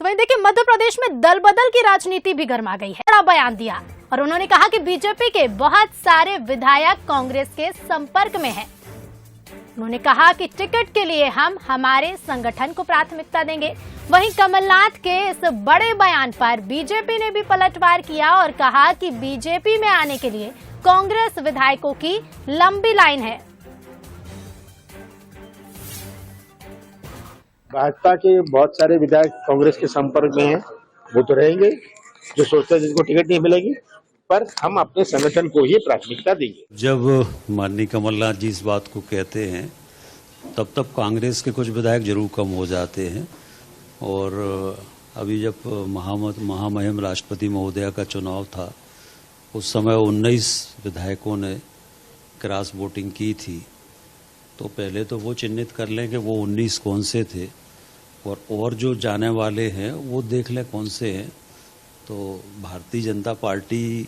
वहीं देखिए मध्य प्रदेश में दल बदल की राजनीति भी गर्मा गई है। बड़ा बयान दिया और उन्होंने कहा कि बीजेपी के बहुत सारे विधायक कांग्रेस के संपर्क में हैं। उन्होंने कहा कि टिकट के लिए हम हमारे संगठन को प्राथमिकता देंगे। वहीं कमलनाथ के इस बड़े बयान पर बीजेपी ने भी पलटवार किया और कहा कि बीजेपी में आने के लिए कांग्रेस विधायकों की लंबी लाइन है। भाजपा के बहुत सारे विधायक कांग्रेस के संपर्क में हैं, वो तो रहेंगे जो सोचते हैं जिनको टिकट नहीं मिलेगी, पर हम अपने संगठन को ही प्राथमिकता देंगे। जब माननीय कमलनाथ जी इस बात को कहते हैं तब कांग्रेस के कुछ विधायक जरूर कम हो जाते हैं। और अभी जब महामहिम राष्ट्रपति महोदया का चुनाव था उस समय 19 विधायकों ने क्रॉस वोटिंग की थी, तो पहले तो वो चिन्हित कर लें कि वो 19 कौन से थे और जो जाने वाले हैं वो देख लें कौन से हैं। तो भारतीय जनता पार्टी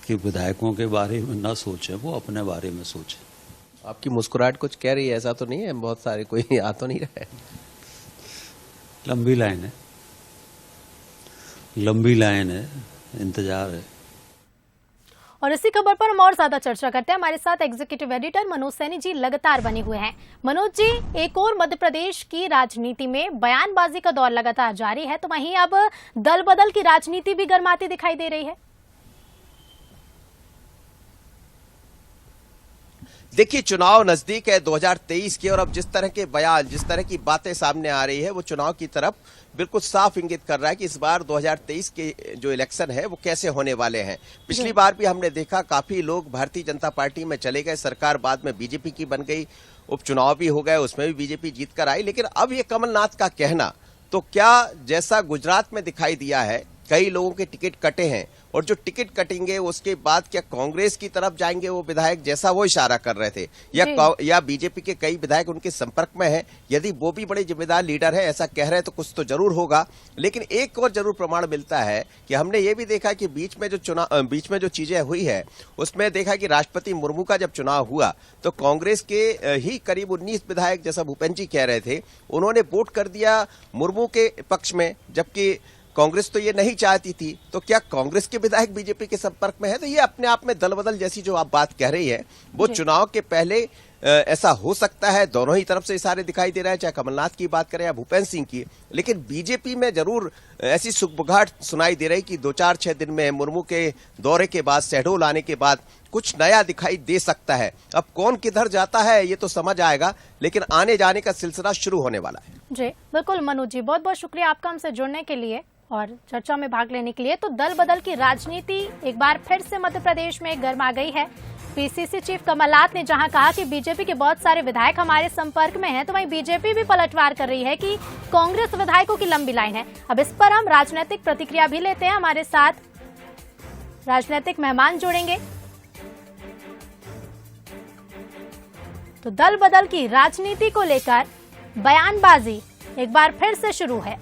के विधायकों के बारे में ना सोचें, वो अपने बारे में सोचें। आपकी मुस्कुराहट कुछ कह रही है, ऐसा तो नहीं है बहुत सारे कोई आ तो नहीं रहा है? लंबी लाइन है, इंतजार है। और इसी खबर पर हम और ज्यादा चर्चा करते हैं। हमारे साथ एग्जीक्यूटिव एडिटर मनोज सैनी जी लगातार बने हुए हैं। मनोज जी, एक और मध्य प्रदेश की राजनीति में बयानबाजी का दौर लगातार जारी है, तो वहीं अब दल बदल की राजनीति भी गर्माती दिखाई दे रही है। देखिए, चुनाव नजदीक है 2023 के, और अब जिस तरह के बयान, जिस तरह की बातें सामने आ रही है वो चुनाव की तरफ बिल्कुल साफ इंगित कर रहा है कि इस बार 2023 के जो इलेक्शन है वो कैसे होने वाले हैं। पिछली बार भी हमने देखा काफी लोग भारतीय जनता पार्टी में चले गए, सरकार बाद में बीजेपी की बन गई, उपचुनाव भी हो गए, उसमें भी बीजेपी जीत कर आई। लेकिन अब ये कमलनाथ का कहना, तो क्या जैसा गुजरात में दिखाई दिया है, कई लोगों के टिकट कटे हैं और जो टिकट कटेंगे उसके बाद क्या कांग्रेस की तरफ जाएंगे वो विधायक, जैसा वो इशारा कर रहे थे, या बीजेपी के कई विधायक उनके संपर्क में हैं। यदि वो भी बड़े जिम्मेदार लीडर है ऐसा कह रहे हैं तो कुछ तो जरूर होगा। लेकिन एक और जरूर प्रमाण मिलता है कि हमने ये भी देखा कि बीच में जो चीजें हुई है उसमें देखा कि राष्ट्रपति मुर्मू का जब चुनाव हुआ तो कांग्रेस के ही करीब 19 विधायक, जैसा भूपेंद्र जी कह रहे थे, उन्होंने वोट कर दिया मुर्मू के पक्ष में, जबकि कांग्रेस तो ये नहीं चाहती थी। तो क्या कांग्रेस के विधायक बीजेपी के संपर्क में है? तो ये अपने आप में दल बदल जैसी जो आप बात कह रही है वो चुनाव के पहले ऐसा हो सकता है। दोनों ही तरफ से इशारे दिखाई दे रहे हैं, चाहे कमलनाथ की बात करें या भूपेंद्र सिंह की। लेकिन बीजेपी में जरूर ऐसी सुगबुगाहट सुनाई दे रही कि 2-4-6 दिन में मुर्मू के दौरे के बाद, शहडोल आने के बाद कुछ नया दिखाई दे सकता है। अब कौन किधर जाता है ये तो समझ आएगा, लेकिन आने जाने का सिलसिला शुरू होने वाला है। जी बिल्कुल मनोज जी, बहुत बहुत शुक्रिया आपका हमसे जुड़ने के लिए और चर्चा में भाग लेने के लिए। तो दल बदल की राजनीति एक बार फिर से मध्य प्रदेश में गर्मा गई है। पीसीसी चीफ कमलनाथ ने जहां कहा कि बीजेपी के बहुत सारे विधायक हमारे संपर्क में हैं, तो वहीं बीजेपी भी पलटवार कर रही है कि कांग्रेस विधायकों की लंबी लाइन है। अब इस पर हम राजनीतिक प्रतिक्रिया भी लेते हैं। हमारे साथ राजनीतिक मेहमान जुड़ेंगे। तो दल बदल की राजनीति को लेकर बयानबाजी एक बार फिर से शुरू है।